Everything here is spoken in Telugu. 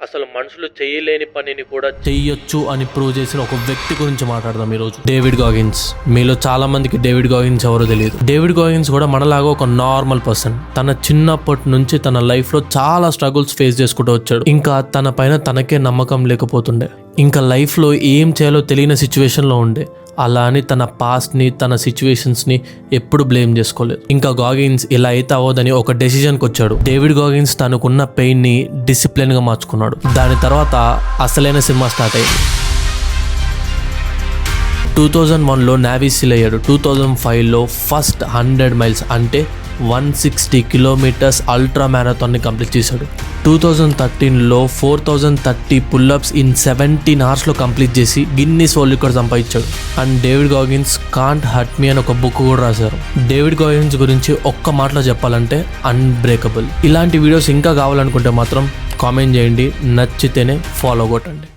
అసలు మనుషులు చేయలేని పనిని కూడా చెయ్యొచ్చు అని ప్రూవ్ చేసిన ఒక వ్యక్తి గురించి మాట్లాడదాం ఈరోజు. డేవిడ్ గాగిన్స్. మీలో చాలా మందికి డేవిడ్ గాగిన్స్ ఎవరో తెలియదు. డేవిడ్ గాగిన్స్ కూడా మనలాగా ఒక నార్మల్ పర్సన్. తన చిన్నప్పటి నుంచి తన లైఫ్ లో చాలా స్ట్రగుల్స్ ఫేస్ చేసుకుంటూ వచ్చాడు. ఇంకా తన పైన తనకే నమ్మకం లేకపోతుండే, ఇంకా లైఫ్ లో ఏం చేయాలో తెలియని సిచ్యువేషన్ లో ఉండే. అలా అని తన పాస్ట్ ని, తన సిచ్యువేషన్స్ ని ఎప్పుడు బ్లేమ్ చేసుకోలేదు. ఇంకా గాగిన్స్ ఇలా అయితే అవ్వదని ఒక డెసిజన్ కి వచ్చాడు. డేవిడ్ గాగిన్స్ తనకున్న పెయిన్ ని డిసిప్లిన్ గా మార్చుకున్నాడు. దాని తర్వాత అసలైన సినిమా స్టార్ట్ అయింది. 2001లో నేవీ సీల్ అయ్యాడు. 2005లో ఫస్ట్ 100 మైల్స్ అంటే 160 కిలోమీటర్స్ అల్ట్రా మ్యారథాన్ ని కంప్లీట్ చేశాడు. 2013లో 4030 పుల్అప్స్ ఇన్ 17 hours లో కంప్లీట్ చేసి గిన్నిస్ వరల్డ్ రికార్డ్ సంపాదించాడు. And David Goggins can't hurt me అని ఒక బుక్ కూడా రాశారు. డేవిడ్ గాగిన్స్ గురించి ఒక్క మాటలో చెప్పాలంటే అన్బ్రేకబుల్. ఇలాంటి వీడియోస్ ఇంకా కావాలనుకుంటే మాత్రం కామెంట్ చేయండి, నచ్చితేనే ఫాలో కొట్టండి.